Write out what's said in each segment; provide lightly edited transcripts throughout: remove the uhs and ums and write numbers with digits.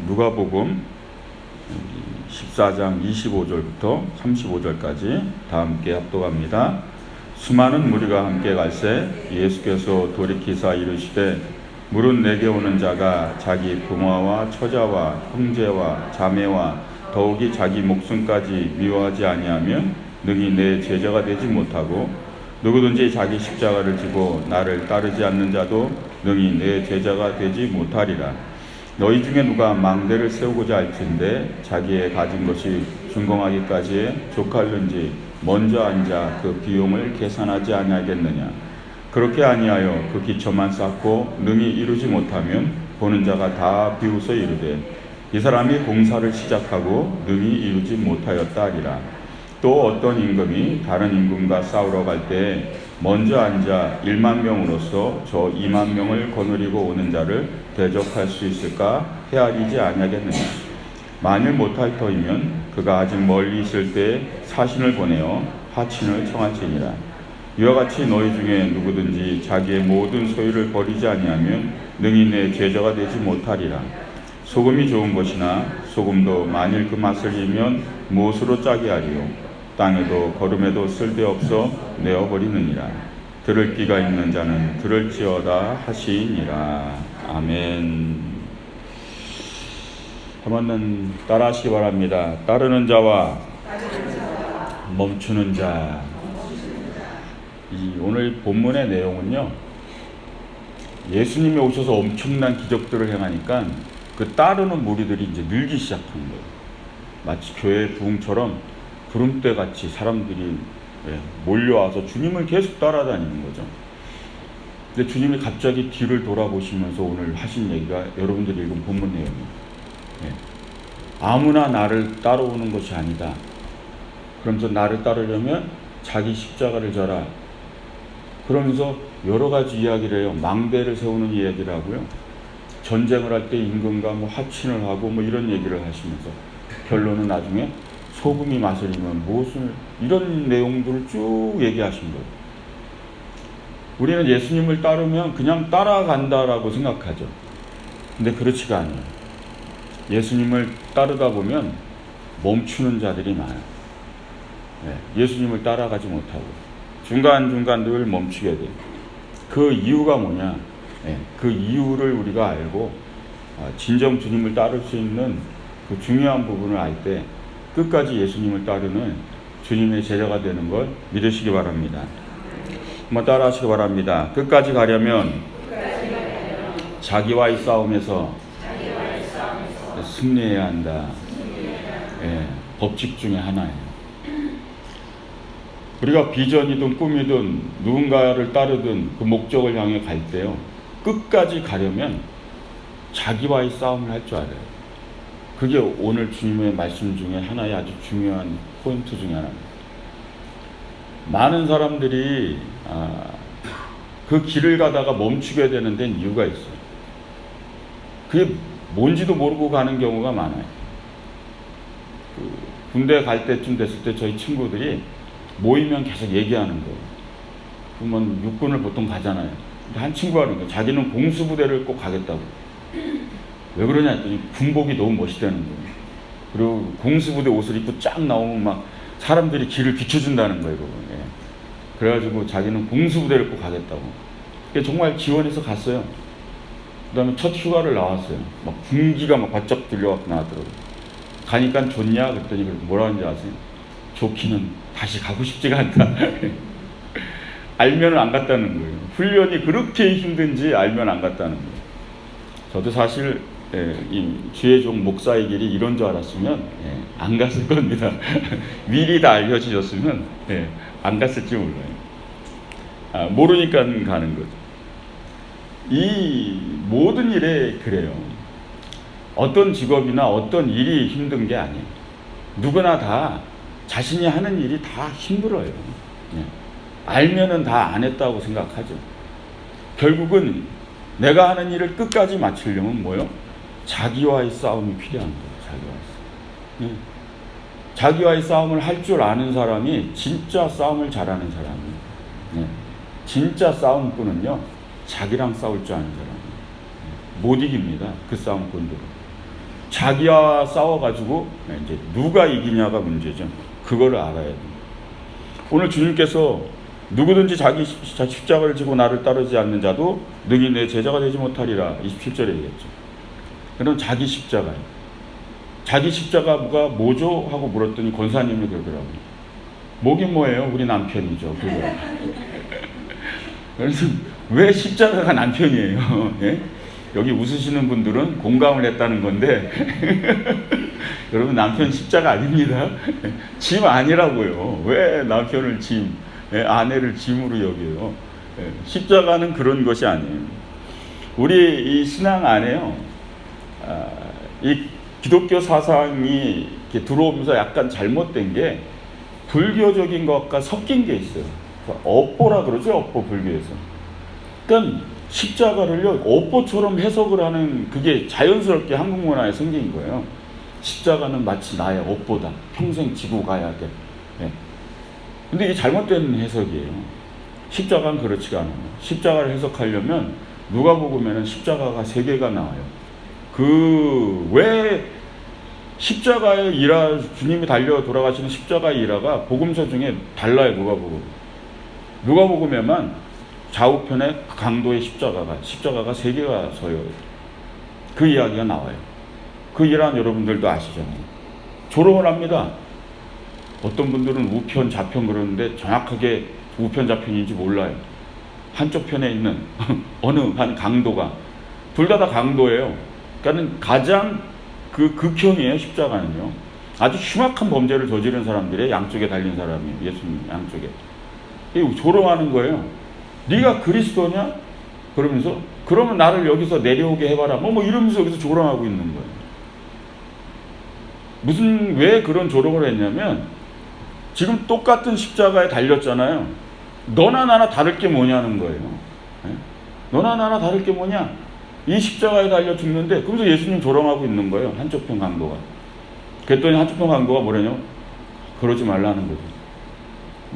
누가복음 14장 25절부터 35절까지 다 함께 합독합니다. 수많은 무리가 함께 갈새 예수께서 돌이키사 이르시되 물은 내게 오는 자가 자기 부모와 처자와 형제와 자매와 더욱이 자기 목숨까지 미워하지 아니하면 능히 내 제자가 되지 못하고 누구든지 자기 십자가를 지고 나를 따르지 않는 자도 능히 내 제자가 되지 못하리라. 너희 중에 누가 망대를 세우고자 할진대 자기의 가진 것이 준공하기까지에 족할는지 먼저 앉아 그 비용을 계산하지 아니하겠느냐. 그렇게 아니하여 그 기초만 쌓고 능히 이루지 못하면 보는 자가 다 비웃어 이르되 이 사람이 공사를 시작하고 능히 이루지 못하였다 하리라. 또 어떤 임금이 다른 임금과 싸우러 갈 때 먼저 앉아 1만 명으로서 저 2만 명을 거느리고 오는 자를 대적할 수 있을까 헤아리지 아니하겠느냐. 만일 못할 터이면 그가 아직 멀리 있을 때 사신을 보내어 하친을 청할지니라. 이와 같이 너희 중에 누구든지 자기의 모든 소유를 버리지 아니하면 능히 내 제자가 되지 못하리라. 소금이 좋은 것이나 소금도 만일 그 맛을 잃으면 무엇으로 짜게 하리요. 땅에도 거름에도 쓸데없어 내어버리느니라. 들을 귀가 있는 자는 들을지어다 하시니라. 아멘. 한번은 따라하시기 바랍니다. 따르는 자와 멈추는 자. 오늘 본문의 내용은요, 예수님이 오셔서 엄청난 기적들을 행하니까 그 따르는 무리들이 이제 늘기 시작한 거예요. 마치 교회 부흥처럼 구름대같이 사람들이 몰려와서 주님을 계속 따라다니는 거죠. 근데 주님이 갑자기 뒤를 돌아보시면서 오늘 하신 얘기가 여러분들이 읽은 본문 내용이에요. 아무나 나를 따라오는 것이 아니다. 그러면서 나를 따르려면 자기 십자가를 져라. 그러면서 여러 가지 이야기를 해요. 망대를 세우는 이야기를 하고요. 전쟁을 할 때 임금과 하친을 하고 이런 얘기를 하시면서 결론은 나중에 소금이 맛을 잃으면 무엇을, 이런 내용들을 쭉 얘기하신 거예요. 우리는 예수님을 따르면 그냥 따라간다라고 생각하죠. 근데 그렇지가 않아요. 예수님을 따르다 보면 멈추는 자들이 많아요. 예수님을 따라가지 못하고 중간중간 늘 멈추게 돼요. 그 이유가 뭐냐? 그 이유를 우리가 알고 진정 주님을 따를 수 있는 그 중요한 부분을 알 때 끝까지 예수님을 따르는 주님의 제자가 되는 걸 믿으시기 바랍니다. 한번 따라하시기 바랍니다. 끝까지 가려면 자기와의 싸움에서 승리해야 한다. 법칙 중에 하나예요. 우리가 비전이든 꿈이든 누군가를 따르든 그 목적을 향해 갈 때요, 끝까지 가려면 자기와의 싸움을 할 줄 알아요. 그게 오늘 주님의 말씀 중에 하나의 아주 중요한 포인트 중에 하나입니다. 많은 사람들이 그 길을 가다가 멈추게 되는 데는 이유가 있어요. 그게 뭔지도 모르고 가는 경우가 많아요. 군대 갈 때쯤 됐을 때 저희 친구들이 모이면 계속 얘기하는 거예요. 그러면 육군을 보통 가잖아요. 근데 한 친구가 그러는 거예요. 자기는 공수부대를 꼭 가겠다고. 왜 그러냐 했더니 군복이 너무 멋있다는 거예요. 그리고 공수부대 옷을 입고 쫙 나오면 막 사람들이 길을 비춰준다는 거예요. 그래가지고 자기는 공수부대를 꼭 가겠다고. 정말 지원해서 갔어요. 그 다음에 첫 휴가를 나왔어요. 막 군기가 막 바짝 들려갖고 나왔더라고요. 가니까 좋냐? 그랬더니 뭐라 하는지 아세요? 좋기는 다시 가고 싶지가 않다. 알면 안 갔다는 거예요. 훈련이 그렇게 힘든지 알면 안 갔다는 거예요. 저도 사실 이 주의 종 목사의 길이 이런 줄 알았으면 안 갔을 겁니다. 미리 다 알려주셨으면 안 갔을지 몰라요. 모르니까 가는 거죠. 이 모든 일에 그래요. 어떤 직업이나 어떤 일이 힘든 게 아니에요. 누구나 다 자신이 하는 일이 다 힘들어요. 알면은 다 안 했다고 생각하죠. 결국은 내가 하는 일을 끝까지 마치려면 뭐요? 자기와의 싸움이 필요한 거예요. 자기와의 싸움을 할 줄 아는 사람이 진짜 싸움을 잘하는 사람이에요. 진짜 싸움꾼은요, 자기랑 싸울 줄 아는 사람이에요. 못 이깁니다. 그 싸움꾼들은. 자기와 싸워가지고 이제 누가 이기냐가 문제죠. 그거를 알아야 돼요. 오늘 주님께서 누구든지 자기 십자가를 지고 나를 따르지 않는 자도 능히 내 제자가 되지 못하리라 27절에 얘기했죠. 그럼 자기 십자가예요. 자기 십자가가 뭐죠? 하고 물었더니 권사님이 그러더라고요. 뭐긴 뭐예요? 우리 남편이죠. 그거. 그래서 왜 십자가가 남편이에요? 예? 여기 웃으시는 분들은 공감을 했다는 건데 여러분, 남편 십자가 아닙니다. 짐 아니라고요. 왜 남편을 짐, 아내를 짐으로 여겨요? 십자가는 그런 것이 아니에요. 우리 이 신앙 안에요, 이 기독교 사상이 이렇게 들어오면서 약간 잘못된 게 불교적인 것과 섞인 게 있어요. 업보라 그러죠, 업보, 불교에서. 그러니까 십자가를요, 업보처럼 해석을 하는, 그게 자연스럽게 한국 문화에 생긴 거예요. 십자가는 마치 나의 업보다. 평생 지고 가야 돼. 근데 이게 잘못된 해석이에요. 십자가는 그렇지가 않아요. 십자가를 해석하려면 누가복음에는 십자가가 3개가 나와요. 왜 십자가의 일화, 주님이 달려 돌아가시는 십자가의 일화가 복음서 중에 달라요. 누가복음에만 좌우편에 강도의 십자가가 3개가 서요. 그 이야기가 나와요. 그 일화는 여러분들도 아시잖아요. 조롱을 합니다. 어떤 분들은 우편, 좌편 그러는데 정확하게 우편, 좌편인지 몰라요. 한쪽 편에 있는 어느 한 강도가, 둘 다 강도예요. 그러니까 가장 극형이에요. 십자가는요. 아주 흉악한 범죄를 저지른 사람들의 양쪽에 달린 사람이에요. 예수님 양쪽에. 조롱하는 거예요. 네가 그리스도냐? 그러면서 그러면 나를 여기서 내려오게 해봐라. 뭐 이러면서 여기서 조롱하고 있는 거예요. 왜 그런 조롱을 했냐면, 지금 똑같은 십자가에 달렸잖아요. 너나 나나 다를 게 뭐냐는 거예요. 너나 나나 다를 게 뭐냐? 이 십자가에 달려 죽는데, 그러면서 예수님 조롱하고 있는 거예요. 한쪽 편 강도가. 그랬더니 한쪽 편 강도가 뭐래요? 그러지 말라는 거죠.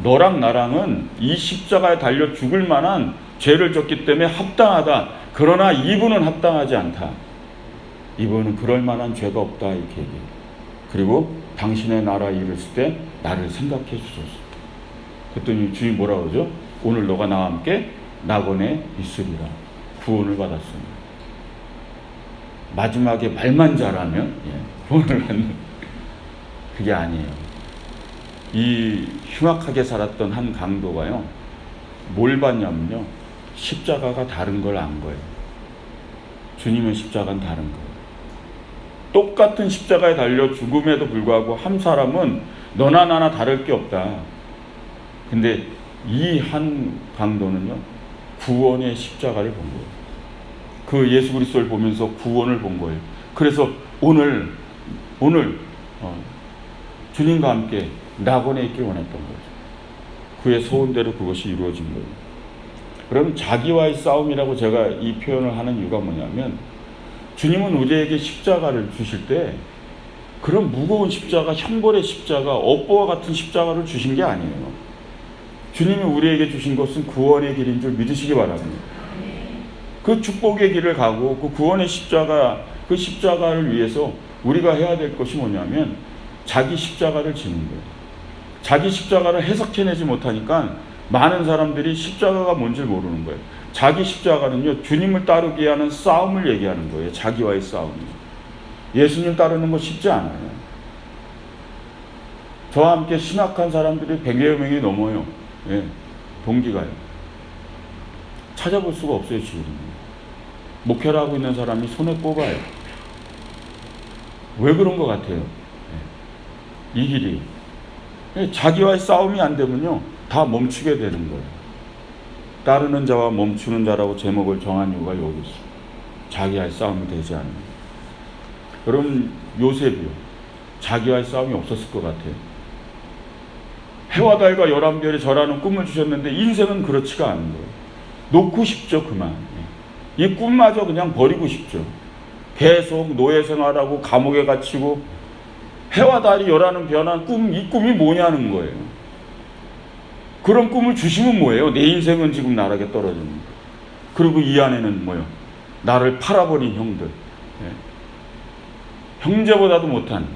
너랑 나랑은 이 십자가에 달려 죽을 만한 죄를 졌기 때문에 합당하다. 그러나 이분은 합당하지 않다. 이분은 그럴 만한 죄가 없다. 이렇게 얘기해요. 그리고 당신의 나라에 이르실 때 나를 생각해 주소서. 그랬더니 주님 뭐라 그러죠? 오늘 너가 나와 함께 낙원에 있으리라. 구원을 받았습니다. 마지막에 말만 잘하면 구원을 받는, 그게 아니에요. 이 흉악하게 살았던 한 강도가요, 뭘 봤냐면요, 십자가가 다른 걸 안 거예요. 주님의 십자가는 다른 거예요. 똑같은 십자가에 달려 죽음에도 불구하고 한 사람은 너나 나나 다를 게 없다. 근데 이 한 강도는요, 구원의 십자가를 본 거예요. 그 예수 그리스도를 보면서 구원을 본 거예요. 그래서 오늘 주님과 함께 낙원에 있길 원했던 거죠. 그의 소원대로 그것이 이루어진 거예요. 그럼 자기와의 싸움이라고 제가 이 표현을 하는 이유가 뭐냐면, 주님은 우리에게 십자가를 주실 때 그런 무거운 십자가, 형벌의 십자가, 업보와 같은 십자가를 주신 게 아니에요. 주님이 우리에게 주신 것은 구원의 길인 줄 믿으시기 바랍니다. 그 축복의 길을 가고 그 구원의 십자가, 그 십자가를 위해서 우리가 해야 될 것이 뭐냐면 자기 십자가를 지는 거예요. 자기 십자가를 해석해내지 못하니까 많은 사람들이 십자가가 뭔지 모르는 거예요. 자기 십자가는요, 주님을 따르게 하는 싸움을 얘기하는 거예요. 자기와의 싸움이요. 예수님 따르는 거 쉽지 않아요. 저와 함께 신학한 사람들이 100여 명이 넘어요. 동기가요. 찾아볼 수가 없어요, 지금. 목회를 하고 있는 사람이 손에 꼽아요. 왜 그런 것 같아요? 이 길이. 자기와의 싸움이 안 되면요, 다 멈추게 되는 거예요. 따르는 자와 멈추는 자라고 제목을 정한 이유가 여기 있어요. 자기와의 싸움이 되지 않는. 여러분, 요셉이요, 자기와의 싸움이 없었을 것 같아요. 해와 달과 11별이 절하는 꿈을 주셨는데 인생은 그렇지가 않은 거예요. 놓고 싶죠, 그만. 이 꿈마저 그냥 버리고 싶죠. 계속 노예 생활하고 감옥에 갇히고 해와 달이 열하는 변한 꿈, 이 꿈이 뭐냐는 거예요. 그런 꿈을 주시면 뭐예요? 내 인생은 지금 나락에 떨어지는 거예요. 그리고 이 안에는 뭐예요? 나를 팔아버린 형들. 형제보다도 못한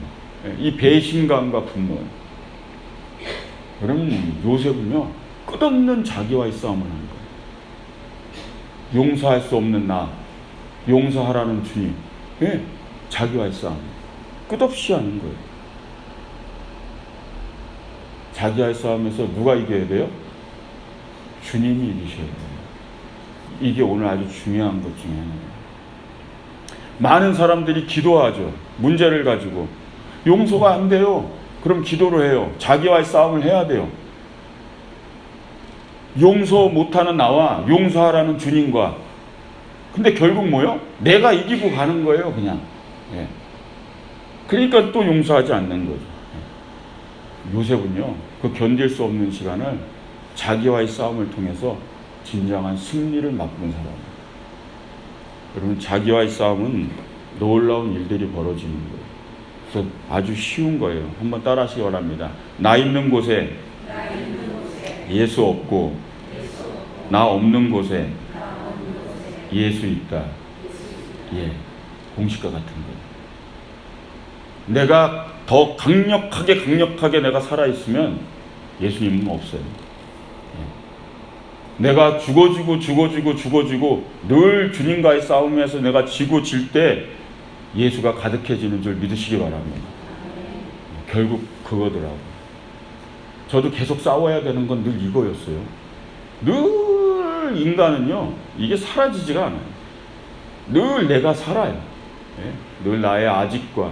이 배신감과 분노. 그러면 요셉은요, 끝없는 자기와의 싸움을 하는 거예요. 용서할 수 없는 나, 용서하라는 주님, 자기와의 싸움 끝없이 하는 거예요. 자기와의 싸움에서 누가 이겨야 돼요? 주님이 이기셔야 돼요. 이게 오늘 아주 중요한 것 중에 하나예요. 많은 사람들이 기도하죠. 문제를 가지고 용서가 안 돼요. 그럼 기도를 해요. 자기와의 싸움을 해야 돼요. 용서 못하는 나와 용서하라는 주님과. 근데 결국 뭐요? 내가 이기고 가는 거예요, 그냥. 그러니까 또 용서하지 않는 거죠. 요셉은요, 그 견딜 수 없는 시간을 자기와의 싸움을 통해서 진정한 승리를 맛본 사람이에요. 여러분, 자기와의 싸움은 놀라운 일들이 벌어지는 거예요. 그래서 아주 쉬운 거예요. 한번 따라 하시기 바랍니다. 나 있는 곳에 예수 없고, 나 없는 곳에 예수 있다. 공식과 같은 거예요. 내가 더 강력하게 내가 살아있으면 예수님은 없어요. 내가 죽어지고 늘 주님과의 싸움에서 내가 지고 질 때 예수가 가득해지는 줄 믿으시기 바랍니다. 결국 그거더라고요. 저도 계속 싸워야 되는 건 늘 이거였어요. 늘 인간은요, 이게 사라지지가 않아요. 늘 내가 살아요. 늘 나의 아직과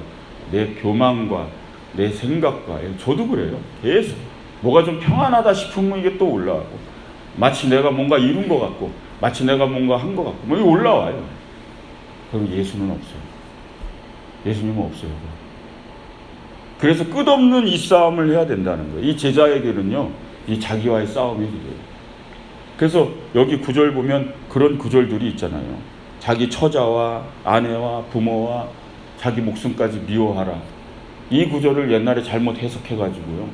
내 교만과 내 생각과. 저도 그래요. 계속 뭐가 좀 평안하다 싶으면 이게 또 올라가고, 마치 내가 뭔가 이룬 것 같고, 마치 내가 뭔가 한 것 같고, 이게 올라와요. 그럼 예수는 없어요. 예수님은 없어요. 그래서 끝없는 이 싸움을 해야 된다는 거예요. 이 제자의 길은요, 이 자기와의 싸움의 길이에요. 그래서 여기 구절 보면 그런 구절들이 있잖아요. 자기 처자와 아내와 부모와 자기 목숨까지 미워하라. 이 구절을 옛날에 잘못 해석해가지고요,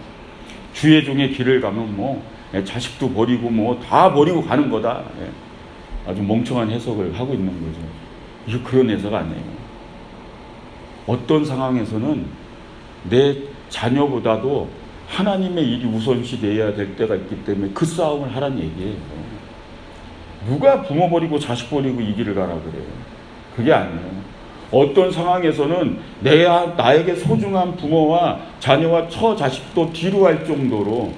주의 종의 길을 가면 자식도 버리고 다 버리고 가는 거다. 아주 멍청한 해석을 하고 있는 거죠. 이거 그런 해석 아니에요. 어떤 상황에서는 내 자녀보다도 하나님의 일이 우선시 돼야 될 때가 있기 때문에 그 싸움을 하라는 얘기예요. 누가 부모 버리고 자식 버리고 이 길을 가라 그래요. 그게 아니에요. 어떤 상황에서는 나에게 소중한 부모와 자녀와 처자식도 뒤로 할 정도로,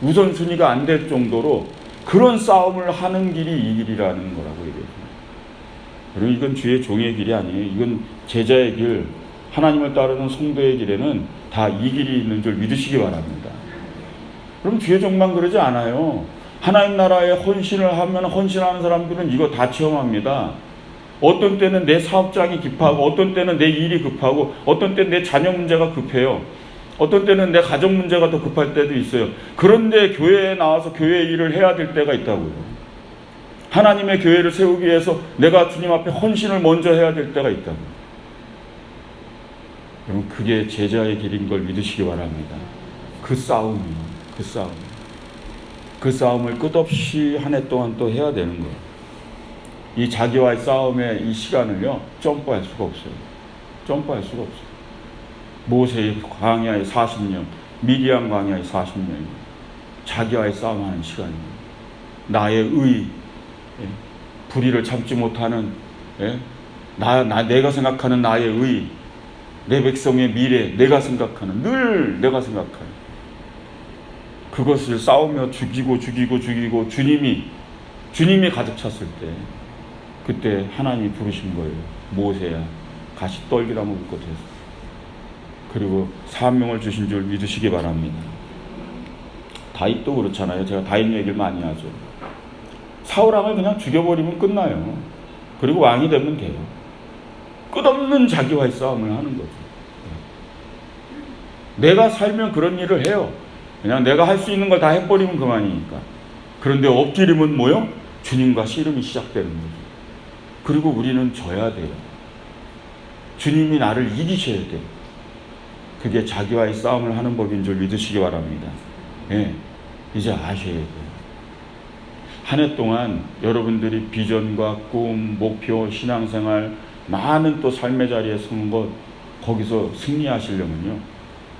우선순위가 안 될 정도로 그런 싸움을 하는 길이 이 길이라는 거라고 얘기해요. 그리고 이건 주의 종의 길이 아니에요. 이건 제자의 길, 하나님을 따르는 성도의 길에는 다 이 길이 있는 줄 믿으시기 바랍니다. 그럼 주의 종만 그러지 않아요. 하나님 나라에 헌신을 하면 헌신하는 사람들은 이거 다 체험합니다. 어떤 때는 내 사업장이 급하고, 어떤 때는 내 일이 급하고, 어떤 때는 내 자녀 문제가 급해요. 어떤 때는 내 가정 문제가 더 급할 때도 있어요. 그런데 교회에 나와서 교회 일을 해야 될 때가 있다고요. 하나님의 교회를 세우기 위해서 내가 주님 앞에 헌신을 먼저 해야 될 때가 있다고요. 여러분, 그게 제자의 길인 걸 믿으시기 바랍니다. 그 싸움을 끝없이 한 해 동안 또 해야 되는 거예요. 이 자기와의 싸움의 이 시간을요, 점프할 수가 없어요. 모세의 광야의 40년, 미디안 광야의 40년, 자기와의 싸움하는 시간입니다. 나의 의, 불의를 참지 못하는, 내가 생각하는 나의 의, 내 백성의 미래, 늘 내가 생각하는 그것을 싸우며 죽이고 주님이 가득 찼을 때, 그때 하나님이 부르신 거예요. 모세야, 가시 떨기나 먹을 것 해서. 그리고 사명을 주신 줄 믿으시기 바랍니다. 다윗도 그렇잖아요. 제가 다윗 얘기를 많이 하죠. 사울왕을 그냥 죽여버리면 끝나요. 그리고 왕이 되면 돼요. 끝없는 자기와의 싸움을 하는 거죠. 내가 살면 그런 일을 해요. 그냥 내가 할 수 있는 걸 다 해버리면 그만이니까. 그런데 엎드리면 뭐요? 주님과 씨름이 시작되는 거죠. 그리고 우리는 져야 돼요. 주님이 나를 이기셔야 돼요. 그게 자기와의 싸움을 하는 법인 줄 믿으시기 바랍니다. 이제 아셔야 돼요. 한 해 동안 여러분들이 비전과 꿈, 목표, 신앙생활, 많은 또 삶의 자리에 선 것, 거기서 승리하시려면요,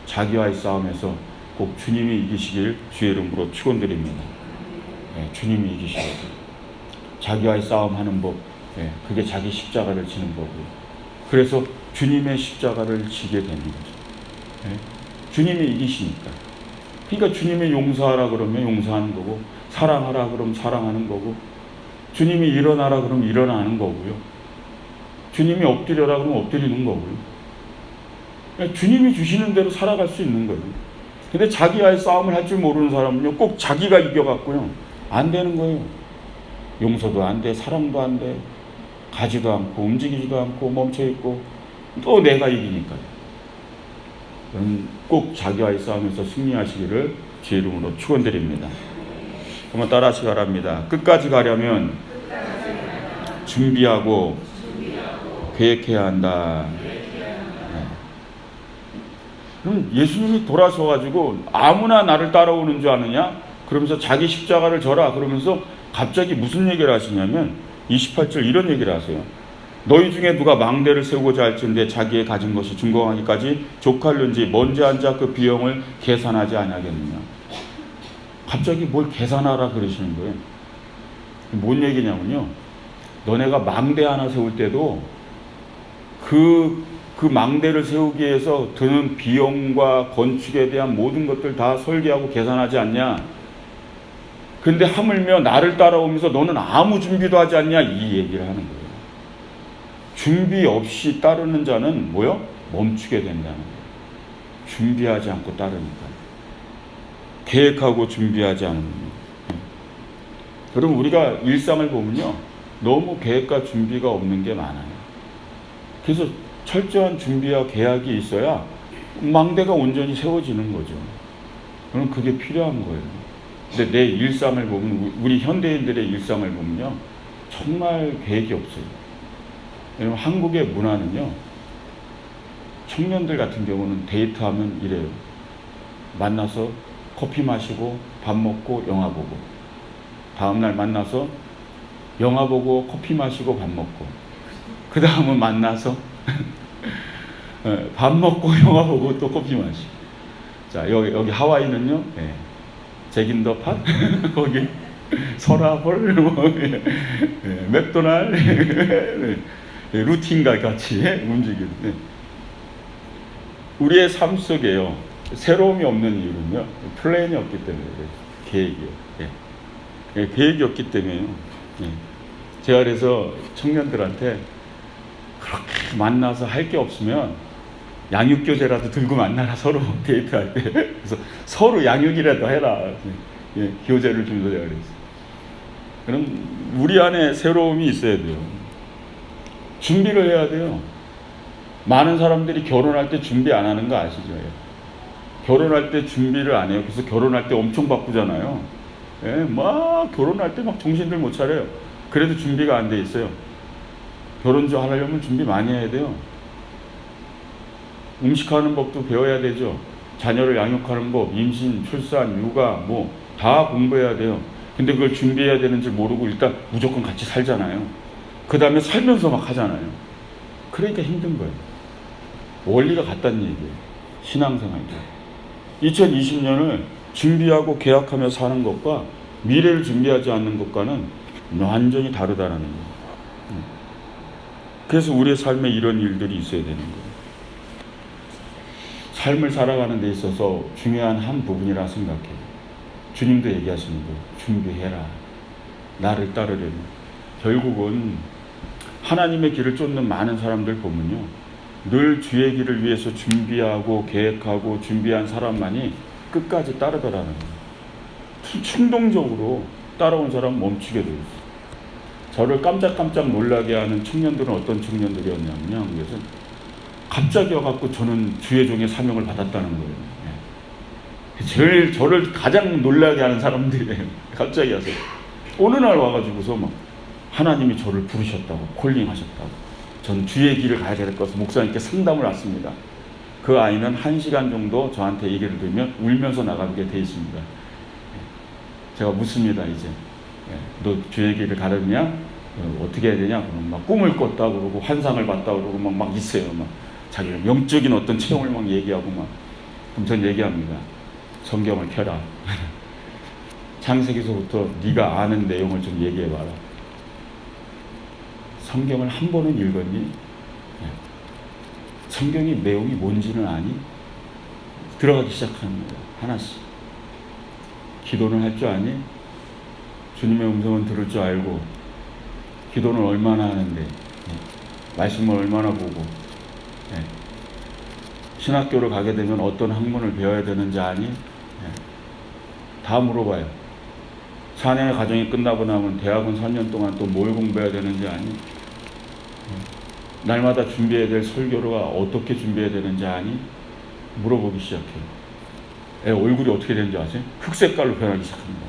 자기와의 싸움에서 꼭 주님이 이기시길 주의 이름으로 축원드립니다. 예, 주님이 이기셔야 돼요. 자기와의 싸움하는 법, 예, 그게 자기 십자가를 지는 거고요. 그래서 주님의 십자가를 지게 되는 거죠. 예, 주님이 이기시니까. 그러니까 주님이 용서하라 그러면 용서하는 거고, 사랑하라 그러면 사랑하는 거고, 주님이 일어나라 그러면 일어나는 거고요. 주님이 엎드려라 그러면 엎드리는 거고요. 그러니까 주님이 주시는 대로 살아갈 수 있는 거예요. 근데 자기와의 싸움을 할 줄 모르는 사람은요, 꼭 자기가 이겨갖고요, 안 되는 거예요. 용서도 안 돼, 사랑도 안 돼, 가지도 않고 움직이지도 않고 멈춰있고, 또 내가 이기니까요. 그럼 꼭 자기와의 싸움에서 승리하시기를 주의 이름으로 축원드립니다. 한번 따라하시기 바랍니다. 끝까지 가려면 준비하고 계획해야 한다. 그럼 예수님이 돌아서가지고 아무나 나를 따라오는 줄 아느냐? 그러면서 자기 십자가를 져라. 그러면서 갑자기 무슨 얘기를 하시냐면 28절 이런 얘기를 하세요. 너희 중에 누가 망대를 세우고자 할진대 자기의 가진 것이 준공하기까지 족할는지 먼저 앉아 그 비용을 계산하지 아니하겠느냐. 갑자기 뭘 계산하라 그러시는 거예요. 뭔 얘기냐면요, 너네가 망대 하나 세울 때도 그 망대를 세우기 위해서 드는 비용과 건축에 대한 모든 것들 다 설계하고 계산하지 않냐. 근데 하물며 나를 따라오면서 너는 아무 준비도 하지 않냐, 이 얘기를 하는 거예요. 준비 없이 따르는 자는 뭐요? 멈추게 된다는 거예요. 준비하지 않고 따르니까. 계획하고 준비하지 않는 거예요. 그럼 우리가 일상을 보면요, 너무 계획과 준비가 없는 게 많아요. 그래서 철저한 준비와 계획이 있어야 망대가 온전히 세워지는 거죠. 그럼 그게 필요한 거예요. 근데 내 일상을 보면, 우리 현대인들의 일상을 보면요, 정말 계획이 없어요. 왜냐면 한국의 문화는요, 청년들 같은 경우는 데이트하면 이래요. 만나서 커피 마시고 밥 먹고 영화 보고, 다음날 만나서 영화 보고 커피 마시고 밥 먹고, 그 다음은 만나서 밥 먹고 영화 보고 또 커피 마시고. 자, 여기 하와이는요, 예, 잭인더팟 거기 서라벌 맥도날드 루틴과 같이 움직이는. 우리의 삶 속에요, 새로움이 없는 이유는요, 플랜이 없기 때문에 그래요. 계획이요. 예. 계획이 없기 때문에요. 예. 제가 그래서 청년들한테 그렇게 만나서 할 게 없으면 양육교재라도 들고 만나라, 서로 데이트할 때. 그래서 서로 양육이라도 해라. 예, 교재를 주면서 제가 그랬어요. 그럼 우리 안에 새로움이 있어야 돼요. 준비를 해야 돼요. 많은 사람들이 결혼할 때 준비 안 하는 거 아시죠? 결혼할 때 준비를 안 해요. 그래서 결혼할 때 엄청 바쁘잖아요. 예, 막 결혼할 때 막 정신들 못 차려요. 그래도 준비가 안 돼 있어요. 결혼 좀 하려면 준비 많이 해야 돼요. 음식하는 법도 배워야 되죠. 자녀를 양육하는 법, 임신, 출산, 육아 뭐 다 공부해야 돼요. 근데 그걸 준비해야 되는 줄 모르고 일단 무조건 같이 살잖아요. 그 다음에 살면서 막 하잖아요. 그러니까 힘든 거예요. 원리가 같다는 얘기예요. 신앙생활도. 2020년을 준비하고 계약하며 사는 것과 미래를 준비하지 않는 것과는 완전히 다르다는 거예요. 그래서 우리의 삶에 이런 일들이 있어야 되는 거예요. 삶을 살아가는 데 있어서 중요한 한 부분이라 생각해요. 주님도 얘기하시는 거예요. 준비해라. 나를 따르려면. 결국은 하나님의 길을 쫓는 많은 사람들 보면요, 늘 주의 길을 위해서 준비하고 계획하고 준비한 사람만이 끝까지 따르더라는 거예요. 충동적으로 따라온 사람은 멈추게 되어 있어요. 저를 깜짝깜짝 놀라게 하는 청년들은 어떤 청년들이었냐면요, 그래서 갑자기 와갖고 저는 주의 종의 사명을 받았다는 거예요. 제일 저를 가장 놀라게 하는 사람들이에요. 갑자기 와서 어느 날 와가지고서 막 하나님이 저를 부르셨다고, 콜링하셨다고, 전 주의 길을 가야 될 것을 목사님께 상담을 왔습니다. 그 아이는 1시간 정도 저한테 얘기를 들으면 울면서 나가게 돼 있습니다. 제가 묻습니다. 이제 너 주의 길을 가려냐? 어떻게 해야 되냐? 그러면 막 꿈을 꿨다 그러고 환상을 봤다 그러고 막 있어요. 막 자기는 영적인 어떤 체험을 막 얘기하고 막. 그럼 전 얘기합니다. 성경을 켜라. 창세기서부터 네가 아는 내용을 좀 얘기해봐라. 성경을 한 번은 읽었니? 성경의 내용이 뭔지는 아니? 들어가기 시작합니다. 하나씩. 기도는 할 줄 아니? 주님의 음성은 들을 줄 알고, 기도는 얼마나 하는데, 말씀을 얼마나 보고, 신학교를 가게 되면 어떤 학문을 배워야 되는지 아니? 다 물어봐요. 4년의 과정이 끝나고 나면 대학은 4년 동안 또 뭘 공부해야 되는지 아니? 날마다 준비해야 될 설교가 어떻게 준비해야 되는지 아니? 물어보기 시작해요. 애 얼굴이 어떻게 되는지 아세요? 흑색깔로 변하기 시작합니다.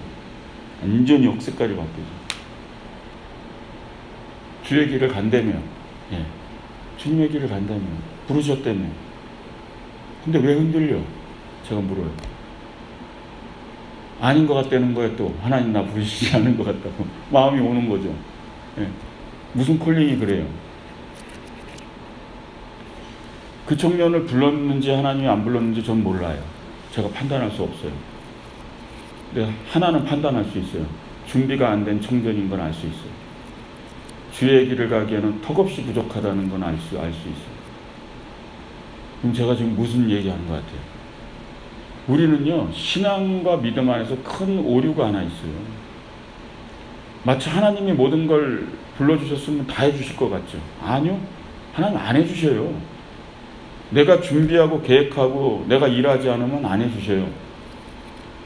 완전히 흑색깔이 바뀌죠. 주의 길을 간다며, 주님의 길을 간다며, 부르셨다며. 근데 왜 흔들려? 제가 물어요. 아닌 것 같다는 거예요. 또 하나님 나 부르시지 않은 것 같다고 마음이 오는 거죠. 무슨 콜링이 그래요? 그 청년을 불렀는지 하나님이 안 불렀는지 전 몰라요. 제가 판단할 수 없어요. 근데 하나는 판단할 수 있어요. 준비가 안 된 청년인 건 알 수 있어요. 주의 길을 가기에는 턱없이 부족하다는 건 알 수 있어요. 그럼 제가 지금 무슨 얘기하는 것 같아요? 우리는요, 신앙과 믿음 안에서 큰 오류가 하나 있어요. 마치 하나님이 모든 걸 불러주셨으면 다 해주실 것 같죠? 아니요. 하나님 안 해주셔요. 내가 준비하고 계획하고 내가 일하지 않으면 안 해주셔요.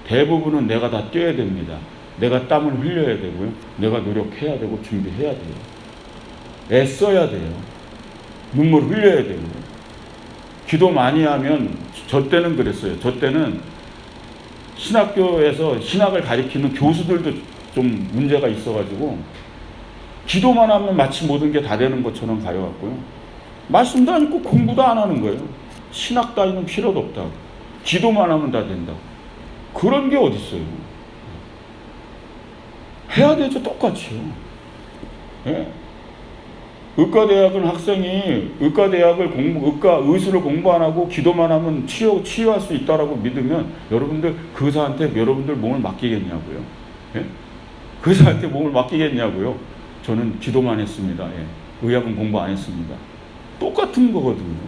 대부분은 내가 다 뛰어야 됩니다. 내가 땀을 흘려야 되고요. 내가 노력해야 되고 준비해야 돼요. 애써야 돼요. 눈물 흘려야 되고. 기도 많이 하면, 저 때는 그랬어요. 저 때는 신학교에서 신학을 가르치는 교수들도 좀 문제가 있어가지고 기도만 하면 마치 모든 게 다 되는 것처럼 가려갖고요. 말씀도 안 읽고 공부도 안 하는 거예요. 신학 따위는 필요도 없다고. 기도만 하면 다 된다고. 그런 게 어딨어요. 해야 되죠. 똑같이요. 의과대학은 학생이 의술을 공부 안 하고 기도만 하면 치유할 수 있다라고 믿으면 여러분들 그 의사한테 여러분들 몸을 맡기겠냐고요. 그 의사한테 몸을 맡기겠냐고요. 저는 기도만 했습니다. 의학은 공부 안 했습니다. 똑같은 거거든요.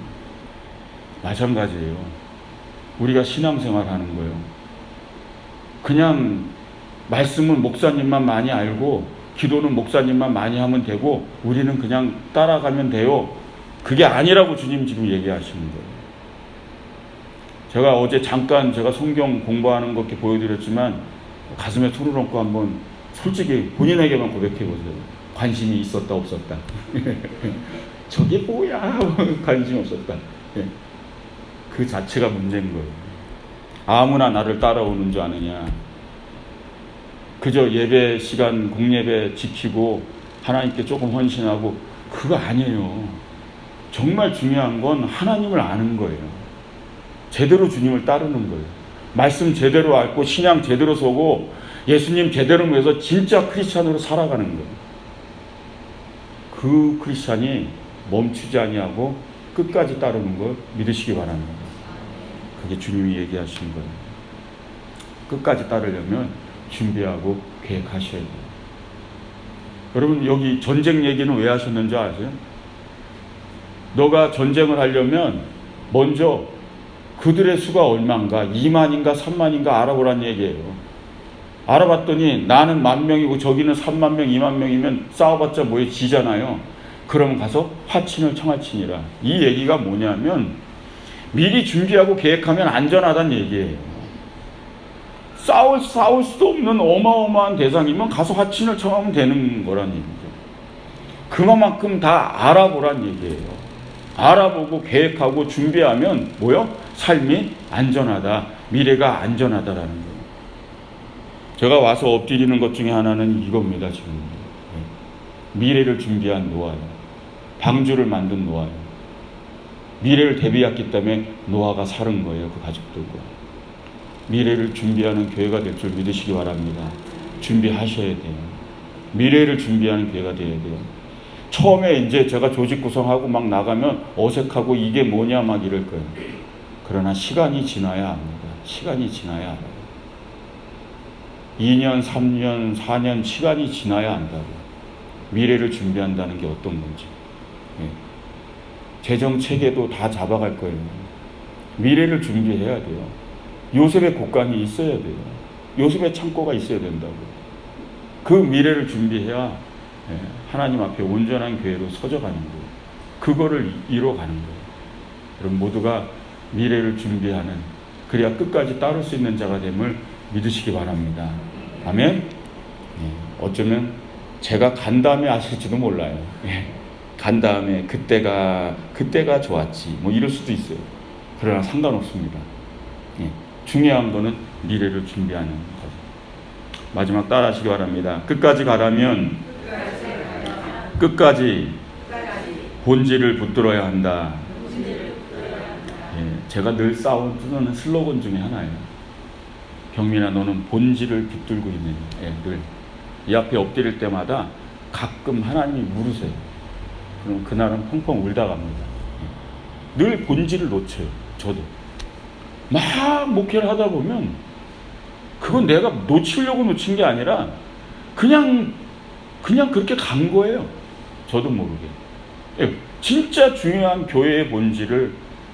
마찬가지예요. 우리가 신앙생활 하는 거예요. 그냥 말씀은 목사님만 많이 알고 기도는 목사님만 많이 하면 되고 우리는 그냥 따라가면 돼요. 그게 아니라고 주님 지금 얘기하시는 거예요. 제가 어제 잠깐 제가 성경 공부하는 거 이렇게 보여드렸지만 가슴에 손을 얹고 한번 솔직히 본인에게만 고백해보세요. 관심이 있었다 없었다. 저게 뭐야? 관심 없었다. 그 자체가 문제인 거예요. 아무나 나를 따라오는 줄 아느냐. 그저 예배 시간 공예배 지키고 하나님께 조금 헌신하고 그거 아니에요. 정말 중요한 건 하나님을 아는 거예요. 제대로 주님을 따르는 거예요. 말씀 제대로 알고 신앙 제대로 서고 예수님 제대로 모여서 진짜 크리스찬으로 살아가는 거예요. 그 크리스찬이 멈추지 아니하고 끝까지 따르는 걸 믿으시기 바랍니다. 그게 주님이 얘기하신 거예요. 끝까지 따르려면 준비하고 계획하셔야 돼요. 여러분 여기 전쟁 얘기는 왜 하셨는지 아세요? 너가 전쟁을 하려면 먼저 그들의 수가 얼마인가 2만인가 3만인가 알아보란 얘기예요. 알아봤더니 나는 10,000명이고 저기는 30,000명 20,000명이면 싸워봤자 뭐에 지잖아요. 그러면 가서 화친을 청할지니라. 이 얘기가 뭐냐면 미리 준비하고 계획하면 안전하다는 얘기예요. 싸울 수도 없는 어마어마한 대상이면 가서 화친을 청하면 되는 거란 얘기죠. 그만큼 다 알아보란 얘기예요. 알아보고 계획하고 준비하면 뭐요? 삶이 안전하다. 미래가 안전하다라는 거예요. 제가 와서 엎드리는 것 중에 하나는 이겁니다. 지금 미래를 준비한 노아예요. 방주를 만든 노아예요. 미래를 대비했기 때문에 노아가 살은 거예요. 그 가족들과. 미래를 준비하는 교회가 될 줄 믿으시기 바랍니다. 준비하셔야 돼요. 미래를 준비하는 교회가 되어야 돼요. 처음에 이제 제가 조직 구성하고 막 나가면 어색하고 이게 뭐냐 막 이럴 거예요. 그러나 시간이 지나야 압니다. 시간이 지나야 알아요. 2년, 3년, 4년 시간이 지나야 안다고. 미래를 준비한다는 게 어떤 건지. 예. 재정 체계도 다 잡아갈 거예요. 미래를 준비해야 돼요. 요셉의 곡간이 있어야 돼요. 요셉의 창고가 있어야 된다고. 그 미래를 준비해야 하나님 앞에 온전한 교회로 서져가는 거예요. 그거를 이뤄가는 거예요. 여러분 모두가 미래를 준비하는, 그래야 끝까지 따를 수 있는 자가 됨을 믿으시기 바랍니다. 아멘. 어쩌면 제가 간 다음에 아실지도 몰라요. 간 다음에 그때가 좋았지 뭐 이럴 수도 있어요. 그러나 상관없습니다. 중요한 거는 미래를 준비하는 거죠. 마지막 따라하시기 바랍니다. 끝까지 가라면 끝까지 본질을 붙들어야 한다. 제가 늘 싸우는 슬로건 중에 하나예요. 경민아, 너는 본질을 붙들고 있는. 늘 이 앞에 엎드릴 때마다 가끔 하나님이 물으세요. 그럼 그날은 펑펑 울다 갑니다. 늘 본질을 놓쳐요. 저도 막 목회를 하다 보면 그건 내가 놓치려고 놓친 게 아니라 그냥 그렇게 간 거예요. 저도 모르게. 진짜 중요한 교회의 본질을,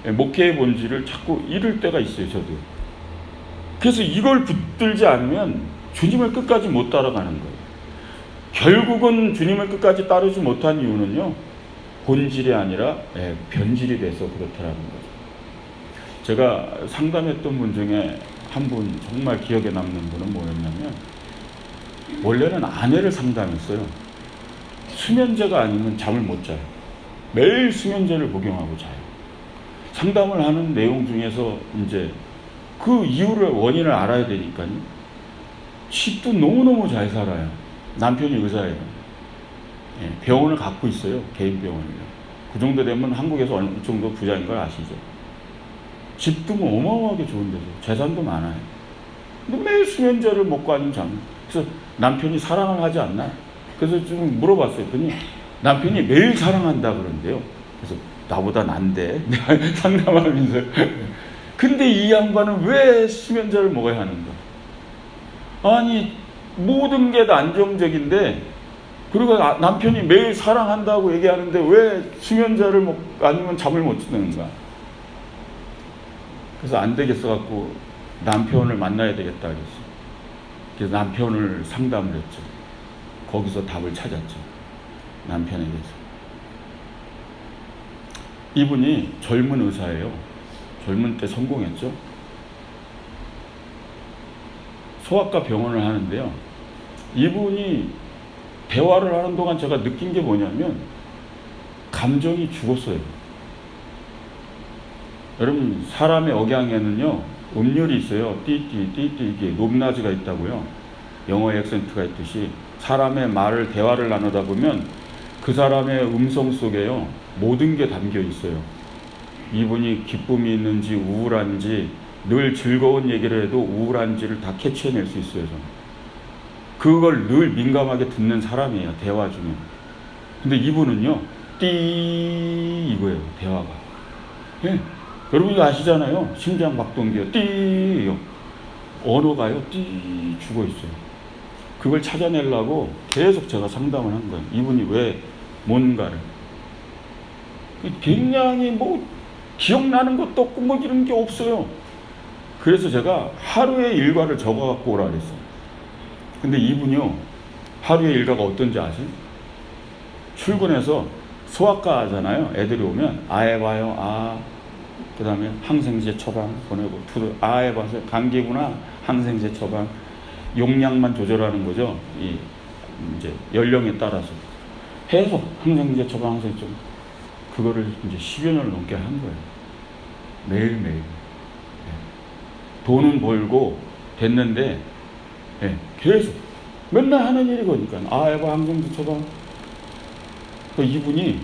목회의 본질을 자꾸 잃을 때가 있어요. 저도. 그래서 이걸 붙들지 않으면 주님을 끝까지 못 따라가는 거예요. 결국은 주님을 끝까지 따르지 못한 이유는요, 본질이 아니라 변질이 돼서 그렇다라는 거죠. 제가 상담했던 분 중에 한 분 정말 기억에 남는 분은 뭐였냐면, 원래는 아내를 상담했어요. 수면제가 아니면 잠을 못 자요. 매일 수면제를 복용하고 자요. 상담을 하는 내용 중에서 이제 그 이유를, 원인을 알아야 되니까요. 집도 너무너무 잘 살아요. 남편이 의사예요. 병원을 갖고 있어요. 개인 병원을요. 그 정도 되면 한국에서 어느 정도 부자인 걸 아시죠? 집도 뭐 어마어마하게 좋은 데죠. 재산도 많아요. 근데 매일 수면제를 먹고 아니면 잠. 그래서 남편이 사랑을 하지 않나? 그래서 좀 물어봤어요. 그랬더니 남편이 매일 사랑한다 그러는데요. 그래서 나보다 난데 상담하면서. 근데 이 양반은 왜 수면제를 먹어야 하는가? 아니 모든 게 다 안정적인데, 그리고 남편이 매일 사랑한다고 얘기하는데 왜 수면제를 아니면 잠을 못 자는가? 그래서 안 되겠어 갖고 남편을 만나야 되겠다 그랬어요. 그래서 남편을 상담을 했죠. 거기서 답을 찾았죠. 남편에 대해서. 이분이 젊은 의사예요. 젊은 때 성공했죠. 소아과 병원을 하는데요. 이분이 대화를 하는 동안 제가 느낀 게 뭐냐면 감정이 죽었어요. 여러분, 사람의 억양에는요 음률이 있어요. 띠띠 이게 높낮이가 있다고요. 영어의 액센트가 있듯이 사람의 말을, 대화를 나누다 보면 그 사람의 음성 속에요 모든 게 담겨 있어요. 이분이 기쁨이 있는지 우울한지, 늘 즐거운 얘기를 해도 우울한지를 다 캐치해낼 수 있어요. 저는 그걸 늘 민감하게 듣는 사람이에요, 대화 중에. 근데 이분은요 띠 이거예요, 대화가. 여러분 이거 아시잖아요. 심장 박동기요 띠요. 언어가요 띠 죽어 있어요. 그걸 찾아내려고 계속 제가 상담을 한 거예요. 이분이 왜 뭔가를. 굉장히 뭐 기억나는 것도 없고 뭐 이런 게 없어요. 그래서 제가 하루의 일과를 적어 갖고 오라 그랬어요. 근데 이분이요 하루의 일과가 어떤지 아세요? 출근해서 소아과 하잖아요. 애들이 오면 아 해봐요. 그 다음에 항생제 처방 보내고, 아 해봐서 감기구나, 항생제 처방. 용량만 조절하는 거죠. 이제 연령에 따라서 해서 항생제 처방, 항생제 처방. 그거를 이제 10여 년을 넘게 한 거예요. 매일매일. 돈은 벌고 됐는데 계속 맨날 하는 일이 거니까 아 해봐 항생제 처방. 이분이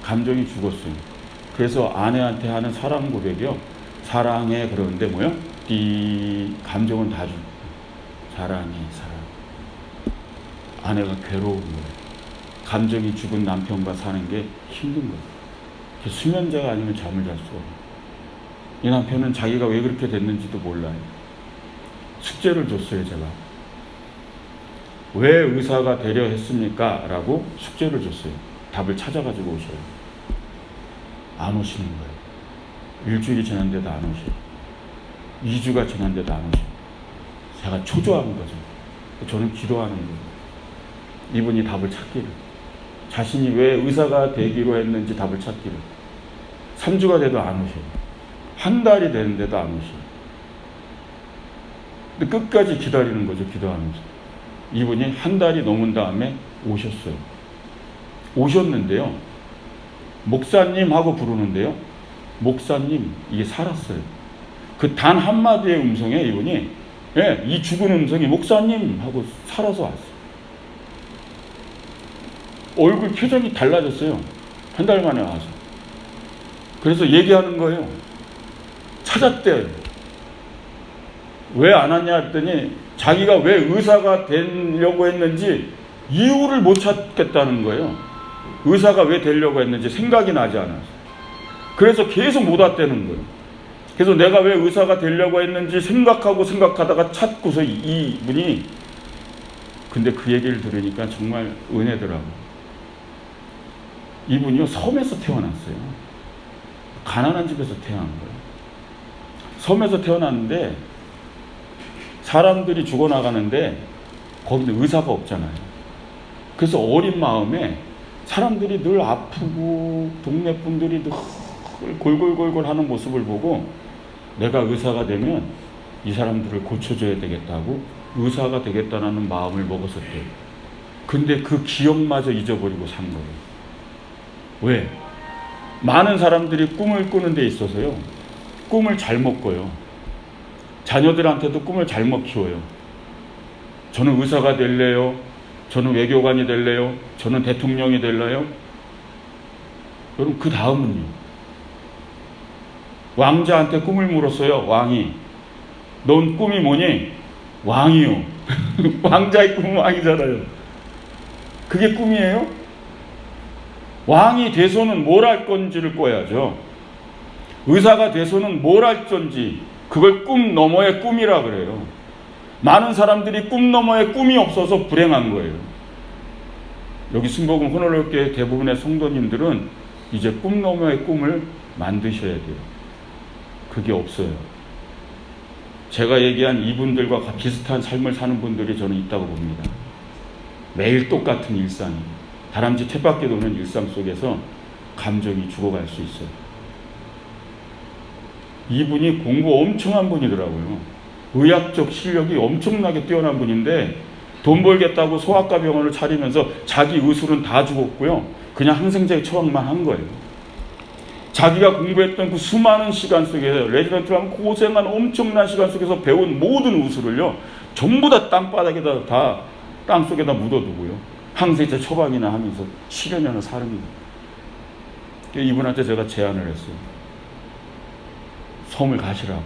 감정이 죽었어요. 그래서 아내한테 하는 사랑 고백이요, 사랑해 그러는데 뭐요? 감정은 다 죽고 사랑해. 아내가 괴로운 거예요. 감정이 죽은 남편과 사는 게 힘든 거예요. 수면제가 아니면 잠을 잘 수가 없어요. 이 남편은 자기가 왜 그렇게 됐는지도 몰라요. 숙제를 줬어요, 제가. 왜 의사가 되려 했습니까? 라고 숙제를 줬어요. 답을 찾아가지고 오셔요. 안 오시는 거예요. 일주일이 지났는데도 안 오셔요. 2주가 지났는데도 안 오셔요. 제가 초조한 거죠. 저는 기도하는 거예요. 이분이 답을 찾기를. 자신이 왜 의사가 되기로 했는지 답을 찾기를. 3주가 돼도 안 오셔요. 한 달이 되는데도 안 오셔요. 근데 끝까지 기다리는 거죠, 기도하면서. 이분이 한 달이 넘은 다음에 오셨어요. 오셨는데요. 목사님 하고 부르는데요. 목사님, 이게 살았어요. 그 단 한마디의 음성에 이분이, 예, 이 죽은 음성이 목사님 하고 살아서 왔어요. 얼굴 표정이 달라졌어요. 한 달 만에 와서. 그래서 얘기하는 거예요. 찾았대요. 왜 안 왔냐 했더니 자기가 왜 의사가 되려고 했는지 이유를 못 찾겠다는 거예요. 의사가 왜 되려고 했는지 생각이 나지 않아서. 그래서 계속 못 왔다는 거예요. 그래서 내가 왜 의사가 되려고 했는지 생각하다가 찾고서 이분이, 근데 그 얘기를 들으니까 정말 은혜더라고요. 이분이요, 섬에서 태어났어요. 가난한 집에서 태어난 거예요. 섬에서 태어났는데 사람들이 죽어나가는데 거기는 의사가 없잖아요. 그래서 어린 마음에 사람들이 늘 아프고 동네 분들이 늘 골골골골 하는 모습을 보고 내가 의사가 되면 이 사람들을 고쳐줘야 되겠다고 의사가 되겠다는 마음을 먹었었대요. 근데 그 기억마저 잊어버리고 산 거예요. 왜? 많은 사람들이 꿈을 꾸는 데 있어서요, 꿈을 잘못 꿔요. 자녀들한테도 꿈을 잘못 키워요. 저는 의사가 될래요. 저는 외교관이 될래요. 저는 대통령이 될래요. 여러분, 그 다음은요. 왕자한테 꿈을 물었어요. 왕이. 넌 꿈이 뭐니? 왕이요. 왕자의 꿈은 왕이잖아요. 그게 꿈이에요? 왕이 돼서는 뭘 할 건지를 꿔야죠. 의사가 돼서는 뭘 할 건지, 그걸 꿈 너머의 꿈이라 그래요. 많은 사람들이 꿈 너머의 꿈이 없어서 불행한 거예요. 여기 순복음 호노롤교회 대부분의 성도님들은 이제 꿈 너머의 꿈을 만드셔야 돼요. 그게 없어요. 제가 얘기한 이분들과 비슷한 삶을 사는 분들이 저는 있다고 봅니다. 매일 똑같은 일상, 다람쥐 쳇바퀴 도는 일상 속에서 감정이 죽어갈 수 있어요. 이분이 공부 엄청 한 분이더라고요. 의학적 실력이 엄청나게 뛰어난 분인데 돈 벌겠다고 소아과 병원을 차리면서 자기 의술은 다 죽었고요. 그냥 항생제 처방만 한 거예요. 자기가 공부했던 그 수많은 시간 속에서, 레지던트랑 고생한 엄청난 시간 속에서 배운 모든 의술을요, 전부 다 땅바닥에다, 다 땅속에다 묻어두고요, 항생제 처방이나 하면서 10여 년을 사는 거예요. 이분한테 제가 제안을 했어요. 섬을 가시라고.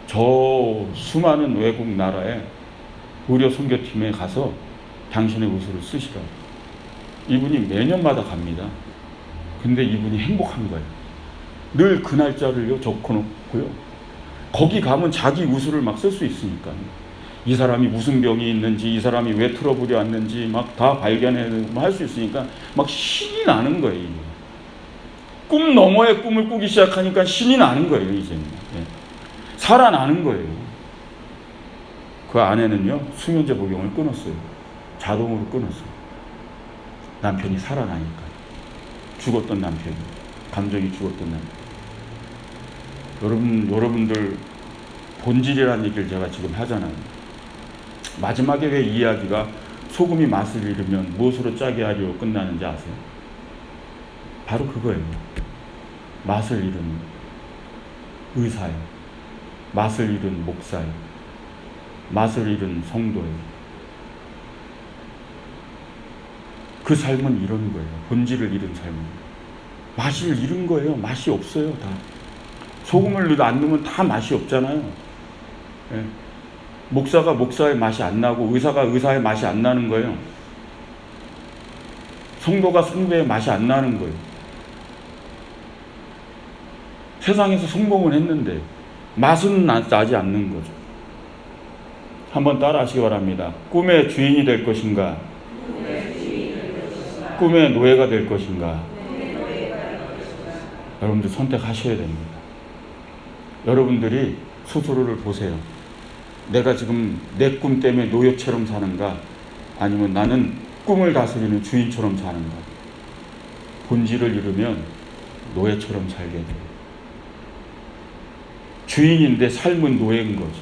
저 수많은 외국 나라에 의료 선교팀에 가서 당신의 의술을 쓰시라고. 이분이 매년마다 갑니다. 근데 이분이 행복한 거예요. 늘 그 날짜를요 적어놓고요. 거기 가면 자기 의술을 막 쓸 수 있으니까. 이 사람이 무슨 병이 있는지, 이 사람이 왜 트러블이 왔는지 막 다 발견해 할 수 있으니까 막 신이 나는 거예요. 꿈 너머의 꿈을 꾸기 시작하니까 신이 나는 거예요. 이제는. 네. 살아나는 거예요. 그 아내는요, 수면제 복용을 끊었어요. 자동으로 끊었어요. 남편이 살아나니까. 죽었던 남편이, 감정이 죽었던 남편. 여러분들 본질이라는 얘기를 제가 지금 하잖아요. 마지막에 왜 이야기가 소금이 맛을 잃으면 무엇으로 짜게 하리오 끝나는지 아세요? 바로 그거예요. 맛을 잃은 의사예요. 맛을 잃은 목사예요. 맛을 잃은 성도예요. 그 삶은 이런 거예요. 본질을 잃은 삶은. 맛을 잃은 거예요. 맛이 없어요. 다. 소금을 안 넣으면 다 맛이 없잖아요. 예. 목사가 목사의 맛이 안 나고 의사가 의사의 맛이 안 나는 거예요. 성도가 성도의 맛이 안 나는 거예요. 세상에서 성공을 했는데 맛은 나지 않는 거죠. 한번 따라 하시기 바랍니다. 꿈의 주인이 될 것인가? 꿈의 노예가 될 것인가? 여러분들 선택하셔야 됩니다. 여러분들이 스스로를 보세요. 내가 지금 내 꿈 때문에 노예처럼 사는가? 아니면 나는 꿈을 다스리는 주인처럼 사는가? 본질을 잃으면 노예처럼 살게 돼요. 주인인데 삶은 노예인 거죠.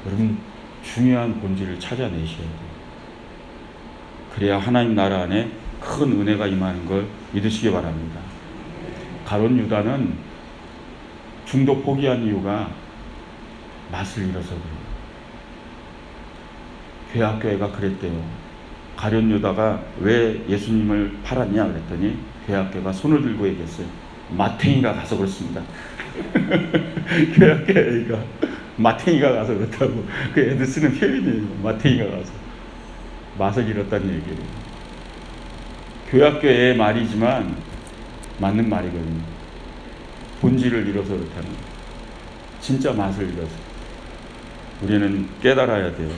여러분, 중요한 본질을 찾아내셔야 돼요. 그래야 하나님 나라 안에 큰 은혜가 임하는 걸 믿으시기 바랍니다. 가룟 유다는 중도 포기한 이유가 맛을 잃어서 그래요. 괴학교회가 그랬대요. 가룟 유다가 왜 예수님을 팔았냐 그랬더니 괴학교회가 손을 들고 얘기했어요. 마탱이가 가서 그렇습니다. 괴학교회가 마탱이가 가서 그렇다고. 그 애들 쓰는 표현이에요. 마탱이가 가서. 맛을 잃었다는 얘기예요. 교학교의 말이지만 맞는 말이거든요. 본질을 잃어서 그렇다는 거예요. 진짜 맛을 잃어서. 우리는 깨달아야 돼요.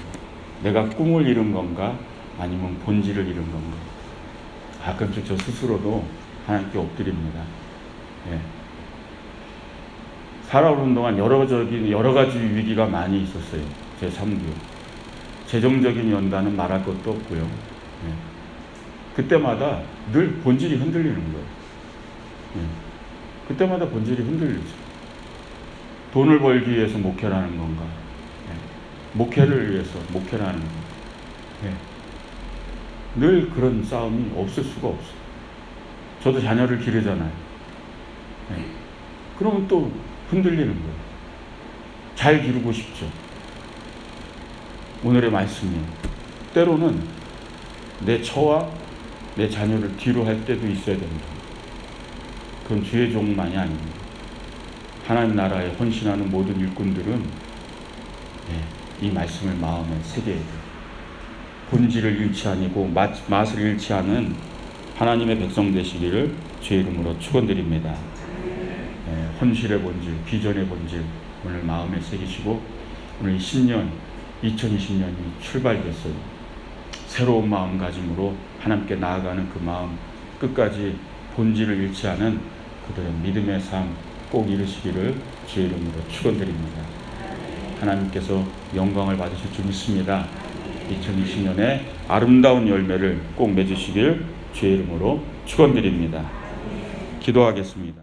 내가 꿈을 잃은 건가? 아니면 본질을 잃은 건가? 가끔씩 저 스스로도 하나님께 엎드립니다. 예. 살아오는 동안 여러 가지 위기가 많이 있었어요. 제 삶도. 재정적인 연단은 말할 것도 없고요. 예. 그때마다 늘 본질이 흔들리는 거예요. 예. 그때마다 본질이 흔들리죠. 돈을 벌기 위해서 목회를 하는 건가? 예. 목회를 위해서 목회를 하는 건가? 예. 늘 그런 싸움이 없을 수가 없어요. 저도 자녀를 기르잖아요. 예. 그러면 또 흔들리는 거예요. 잘 기르고 싶죠. 오늘의 말씀이 때로는 내 처와 내 자녀를 뒤로 할 때도 있어야 됩니다. 그건 주의 종만이 아닙니다. 하나님 나라에 헌신하는 모든 일꾼들은 이 말씀을 마음에 새겨야 돼요. 본질을 잃지 아니고 맛을 잃지 않은 하나님의 백성 되시기를 주의 이름으로 축원드립니다. 헌신의 본질, 비전의 본질 오늘 마음에 새기시고 오늘 신년 2020년이 출발됐어요. 새로운 마음가짐으로 하나님께 나아가는 그 마음 끝까지 본질을 잃지 않은 그들의 믿음의 삶 꼭 이루시기를 주의 이름으로 축원드립니다. 하나님께서 영광을 받으실 줄 믿습니다. 2020년에 아름다운 열매를 꼭 맺으시길 주의 이름으로 축원드립니다. 기도하겠습니다.